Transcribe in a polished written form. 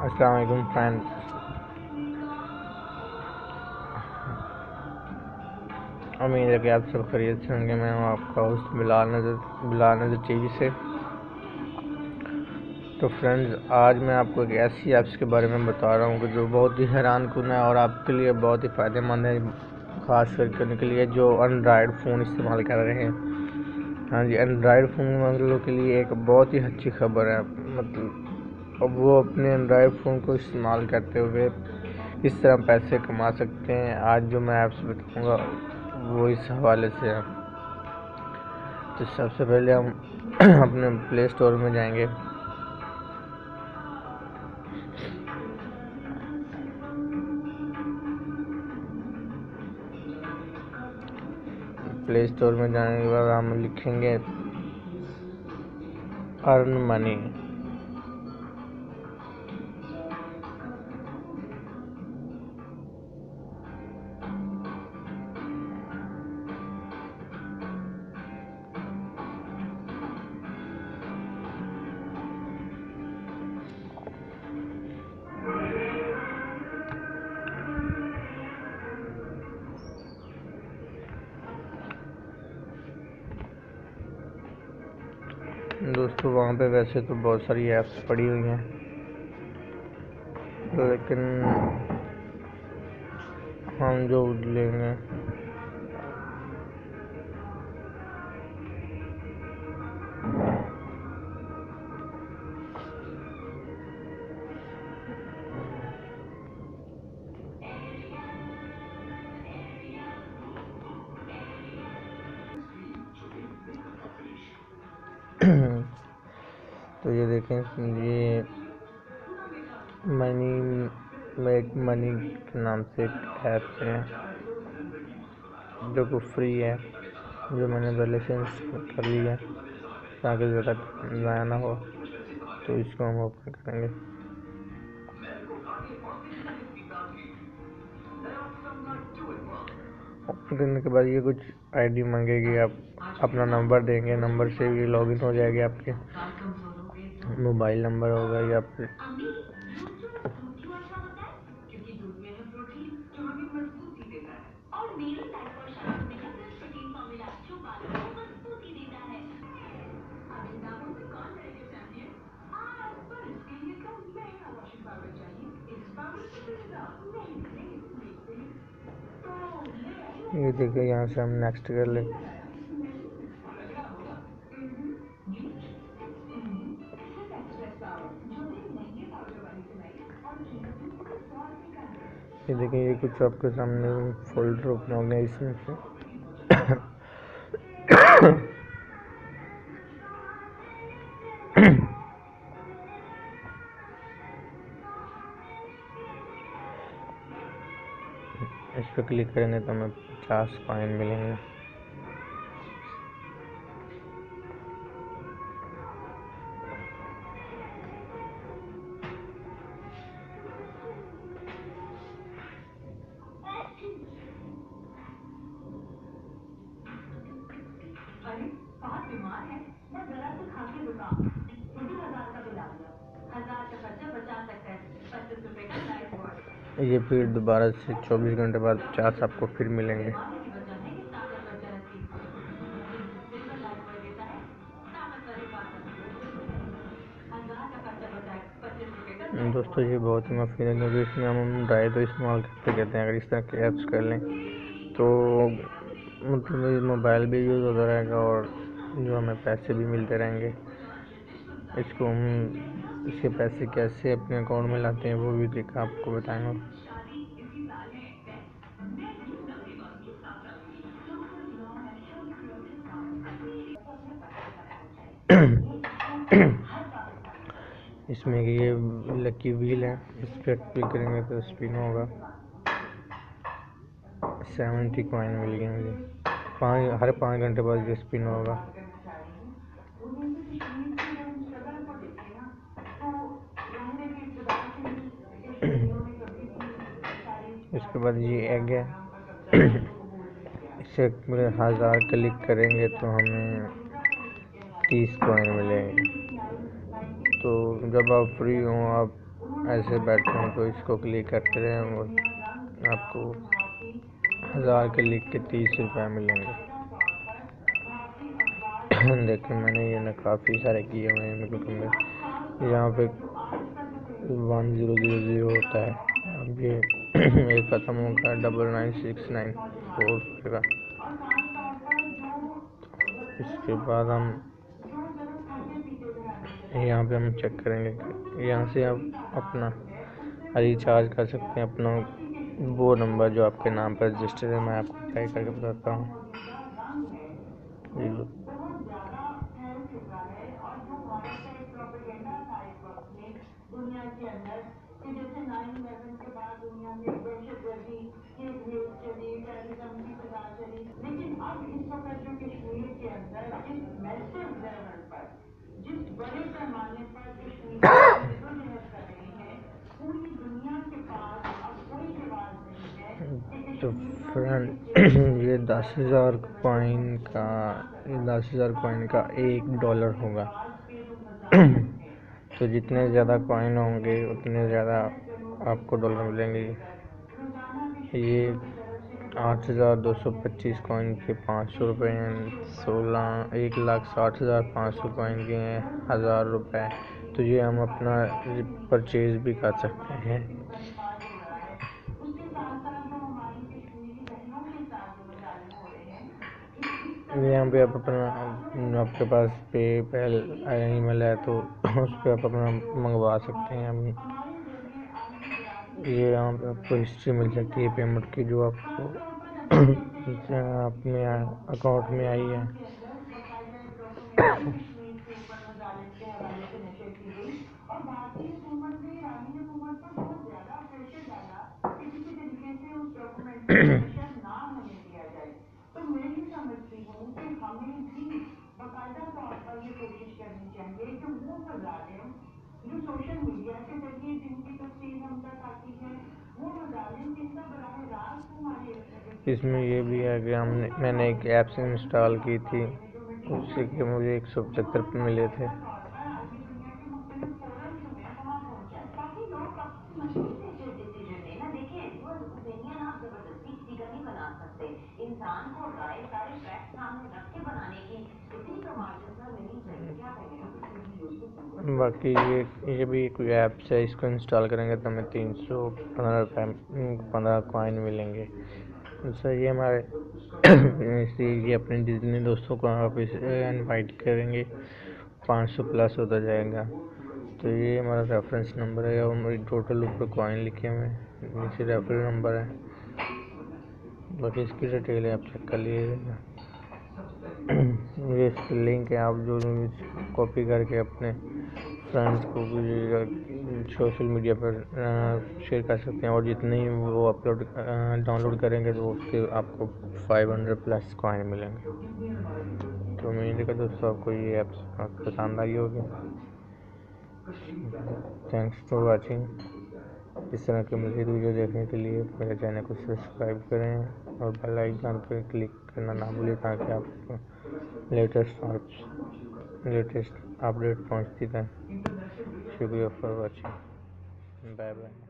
अस्सलाम वालेकुम फ्रेंड्स। उम्मीद है कि आप सब खैरियत से होंगे। मैं हूँ आपका होस्ट बिलाल नज़र टीवी से। तो फ्रेंड्स, आज मैं आपको एक ऐसी ऐप्स के बारे में बता रहा हूँ कि जो बहुत ही हैरान कुन है और आपके लिए बहुत ही फ़ायदेमंद है, ख़ास करके उनके लिए जो एंड्रॉयड फ़ोन इस्तेमाल कर रहे हैं। हाँ जी, एंड्रॉयड फ़ोन वालों के लिए एक बहुत ही अच्छी खबर है। मतलब अब वो अपने एंड्रॉयड फ़ोन को इस्तेमाल करते हुए किस तरह पैसे कमा सकते हैं, आज जो मैं ऐप्स बताऊँगा वो इस हवाले से है। तो सबसे पहले हम अपने प्ले स्टोर में जाएंगे। प्ले स्टोर में जाने के बाद हम लिखेंगे अर्न मनी। दोस्तों, वहाँ पे वैसे तो बहुत सारी ऐप्स पड़ी हुई हैं, लेकिन हम जो लेंगे तो ये देखें, ये मनी मेक मनी के नाम से एक ऐप है जो कि फ्री है, जो मैंने पहले से इंस्टॉल कर ली है ताकि ज़्यादा ज़ाया ना हो। तो इसको हम ओपन करेंगे। ओपन करने के बाद ये कुछ आईडी मांगेगी, आप अपना नंबर देंगे, नंबर से ये लॉगिन हो जाएगी। आपके मोबाइल नंबर होगा या फिर ये देखिए, यहाँ से हम नेक्स्ट कर ले। ये देखिए, ये कुछ आपके सामने फोल्डर ओपन हो गया इसमें से। इस पर क्लिक करेंगे तो हमें 50 कॉइन मिलेंगे। ये फिर दोबारा से 24 घंटे बाद 50 आपको फिर मिलेंगे। दोस्तों, ये बहुत ही मुफीद है क्योंकि इसमें हम ड्राई तो इस्तेमाल करते कहते हैं। अगर इस तरह के ऐप्स कर लें तो मतलब मोबाइल भी यूज़ होता रहेगा और जो हमें पैसे भी मिलते रहेंगे। इसको हम इसके पैसे कैसे अपने अकाउंट में लाते हैं वो भी देखा आपको बताएंगे। इसमें ये लकी व्हील है, इस पर क्लिक करेंगे तो स्पिन होगा। 70 कॉइन मिल गए मुझे। हर 5 घंटे बाद ये स्पिन होगा। इसके बाद ये एग है। इसे 1000 क्लिक करेंगे तो हमें 30 कॉइन मिलेंगे। तो जब आप फ्री हो, आप ऐसे बैठे हैं तो इसको क्लिक करते रहें और आपको 1000 क्लिक के 30 रुपये मिलेंगे। देखिए मैंने ये ना काफ़ी सारे किए हुए हैं, क्योंकि यहाँ पे 1000 होता है। अब ये एक ख़त्म होगा 99694 का। इसके बाद हम यहाँ पे हम चेक करेंगे, यहाँ से आप अपना रिचार्ज कर सकते हैं अपना वो नंबर जो आपके नाम पर रजिस्टर है। मैं आपको ट्राई करके बताता हूँ। दुनिया के अंदर कि जैसे 9/11 के बाद दुनिया में दहशतगर्दी की एक न्यूज चली, टेररिज्म की फिजा चली, लेकिन अब इस वक्त जो कश्मीर के अंदर जिस मैसिव लेवल पर, जिस बड़े पैमाने पर कश्मीर जदोजहद कर रही है, पूरी दुनिया के पास अब कोई जवाब नहीं है। तो फ्रेंड ये 10,000 कॉइन का $1 होगा। तो जितने ज़्यादा कॉइन होंगे उतने ज़्यादा आपको डॉलर मिलेंगे। ये 8,225 कॉइन के 500 रुपये हैं, 1,60,500 कॉइन के हैं 1000 रुपये। तो ये हम अपना परचेज भी कर सकते हैं। यहाँ पे आप अपना, आपके पास पेपैल ईमेल है तो उस पर आप अपना मंगवा सकते हैं। ये यहाँ पे आपको हिस्ट्री मिल सकती है पेमेंट की, जो आपको अपने अकाउंट में आई है। और भारतीय हुकूमत ने ईरानी हुकूमत पर बहुत ज्यादा प्रेशर डाला कि किसी तरीके से उस डॉक्यूमेंट को नशर ना होने दिया जाए। तो मैं ये समझती हूँ कि हमें भी बाकायदा तौर पर ये कोशिश करनी चाहिए कि वो मजालिम जो सोशल मीडिया के जरिए जिनकी तस्वीर हम तक आती है, वो मजालिम जिनका बराह रास्त हमारे इसमें ये भी है कि मैंने एक ऐप्स इंस्टॉल की थी, उससे कि मुझे 175 मिले थे। इंसान को राय सारे फैक्ट सामने रख के बनाने की इतनी तो मार्जिन सर मिलनी चाहिए। क्या कहेंगे? बाकी ये भी कोई ऐप्स है, इसको इंस्टॉल करेंगे तो हमें 315 कॉइन मिलेंगे। सर ये हमारे ये अपने जितने दोस्तों को आप इसे इनवाइट करेंगे 500 प्लस होता जाएगा। तो ये हमारा रेफरेंस नंबर है और हमारी टोटल ऊपर कॉइन लिखे हुए हैं, नीचे रेफरेंस नंबर है। बाकी इसकी डिटेल है, आप चेक कर लीजिएगा। ये इसकी लिंक है, आप जो कॉपी करके अपने फ्रेंड्स को सोशल मीडिया पर शेयर कर सकते हैं, और जितने ही वो डाउनलोड करेंगे तो उसके आपको 500 प्लस कॉइन मिलेंगे। तो उम्मीद है दोस्तों आपको ये ऐप्स पसंद आई होगी। Thanks for watching. इस तरह के मज़ीद वीडियो देखने के लिए मेरे चैनल को सब्सक्राइब करें और बेल आइकन पर क्लिक करना ना भूलें, ताकि आपको लेटेस्ट अपडेट पहुंचती रहे। शुक्रिया फॉर वाचिंग। Bye bye.